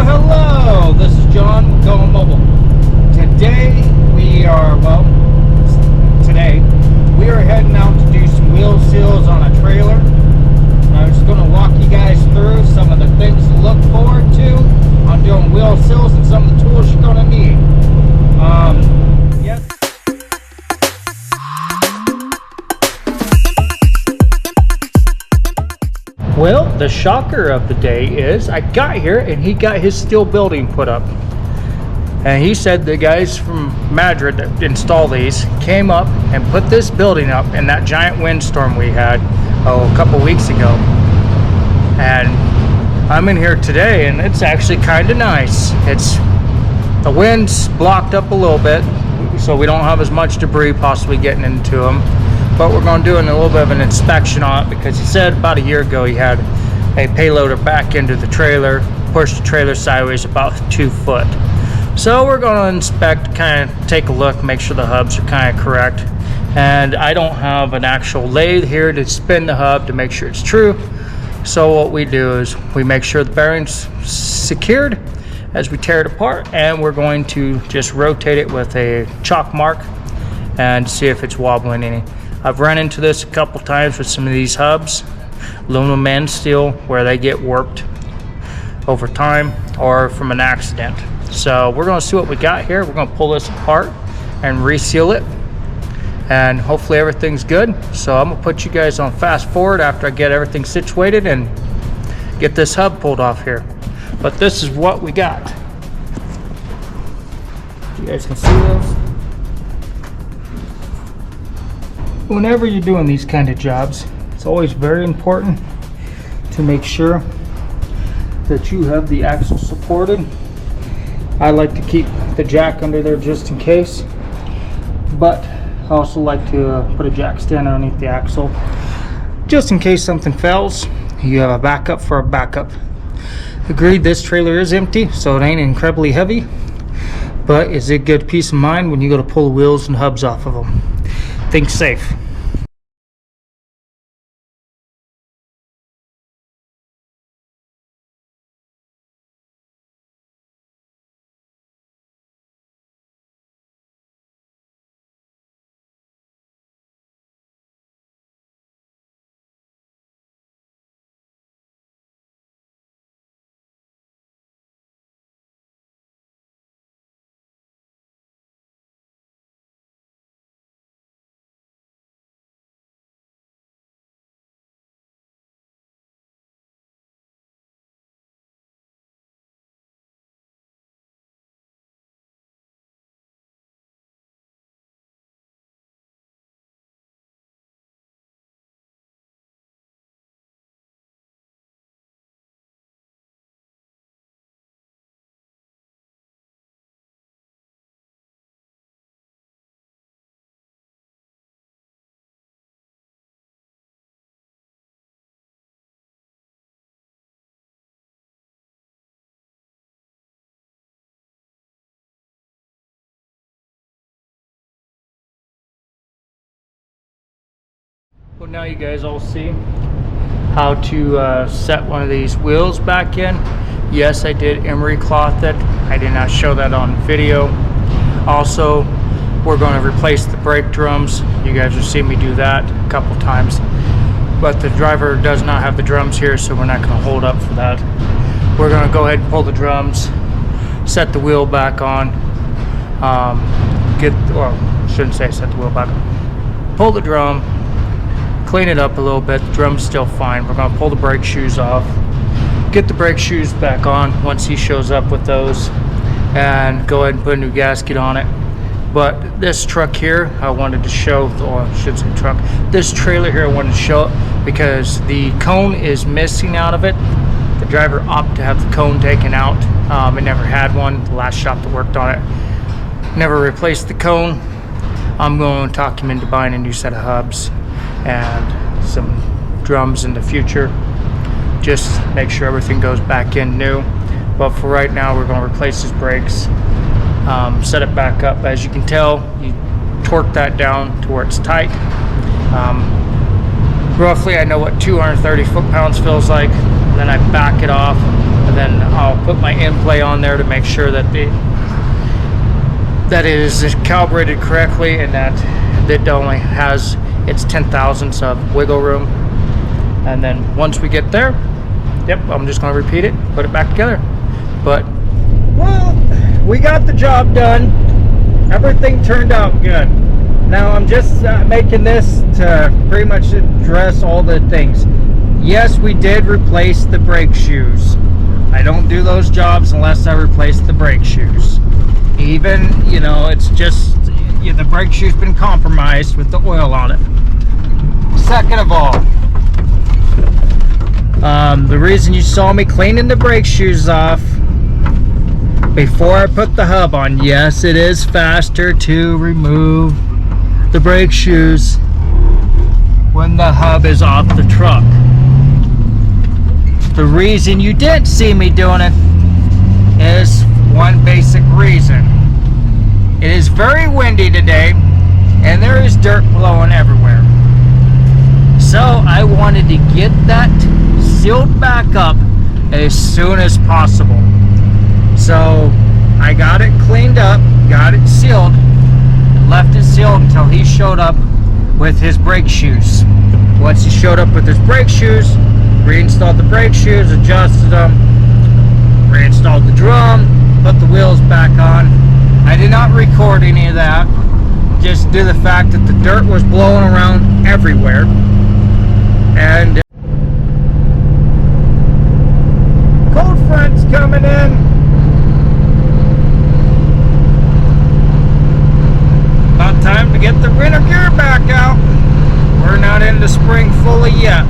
Hello, this is John with Going Mobile. Today we are heading out to do some wheel seals on a trailer. I'm just going to walk you guys through some of the things to look forward to on doing wheel seals and some of the tools you're going to need. Yes. Well, the shocker of the day is I got here and he got his steel building put up. And he said the guys from Madrid that install these came up and put this building up in that giant windstorm we had a couple weeks ago. And I'm in here today and it's actually kind of nice. The wind's blocked up a little bit, so we don't have as much debris possibly getting into them. But we're going to do a little bit of an inspection on it because he said about a year ago he had a payloader back into the trailer, pushed the trailer sideways about 2 foot. So we're going to inspect, kind of take a look, make sure the hubs are kind of correct. And I don't have an actual lathe here to spin the hub to make sure it's true. So what we do is we make sure the bearing's secured as we tear it apart, and we're going to just rotate it with a chalk mark and see if it's wobbling any. I've run into this a couple times with some of these hubs, aluminum and steel, where they get warped over time or from an accident. So we're going to see what we got here. We're going to pull this apart and reseal it, and hopefully everything's good. So I'm going to put you guys on fast forward after I get everything situated and get this hub pulled off here. But this is what we got. You guys can see this. Whenever you're doing these kind of jobs, it's always very important to make sure that you have the axle supported. I like to keep the jack under there just in case, but I also like to put a jack stand underneath the axle just in case something fails. You have a backup for a backup. Agreed, this trailer is empty, so it ain't incredibly heavy, but it's a good peace of mind when you go to pull the wheels and hubs off of them. Think safe. Well, now you guys all see how to set one of these wheels back in. Yes, I did emery cloth it. I did not show that on video. Also, we're going to replace the brake drums. You guys will see me do that a couple times, but the driver does not have the drums here, so we're not going to hold up for that. We're going to go ahead and pull the drums, set the wheel back on, shouldn't say set the wheel back on. Pull the drum, clean it up a little bit. The drum's still fine. We're going to pull the brake shoes off, get the brake shoes back on once he shows up with those, and go ahead and put a new gasket on it. But this truck here, I wanted to show, or I should say truck, this trailer here I wanted to show it because the cone is missing out of it. The driver opted to have the cone taken out. It never had one. The last shop that worked on it never replaced the cone. I'm going to talk him into buying a new set of hubs and some drums in the future. Just make sure everything goes back in new. But for right now, we're going to replace his brakes, set it back up. As you can tell, you torque that down to where it's tight. Roughly, I know what 230 foot-pounds feels like. And then I back it off, and then I'll put my in play on there to make sure that that it is calibrated correctly and that it only has its 10,000ths of wiggle room. And then once we get there, yep, I'm just going to repeat it, put it back together. But, well, we got the job done. Everything turned out good. Now I'm just making this to pretty much address all the things. Yes, we did replace the brake shoes. I don't do those jobs unless I replace the brake shoes. Even, you know, it's just, the brake shoe's been compromised with the oil on it. Second of all, the reason you saw me cleaning the brake shoes off before I put the hub on, yes, it is faster to remove the brake shoes when the hub is off the truck. The reason you didn't see me doing it is one basic reason. It is very windy today and there is dirt blowing everywhere. So I wanted to get that sealed back up as soon as possible. So I got it cleaned up, got it sealed, left it sealed until he showed up with his brake shoes. Once he showed up with his brake shoes, reinstalled the brake shoes, adjusted them, reinstalled the drum, put the wheels back on. I did not record any of that, just due to the fact that the dirt was blowing around everywhere. And cold front's coming in. About time to get the winter gear back out. We're not into spring fully yet.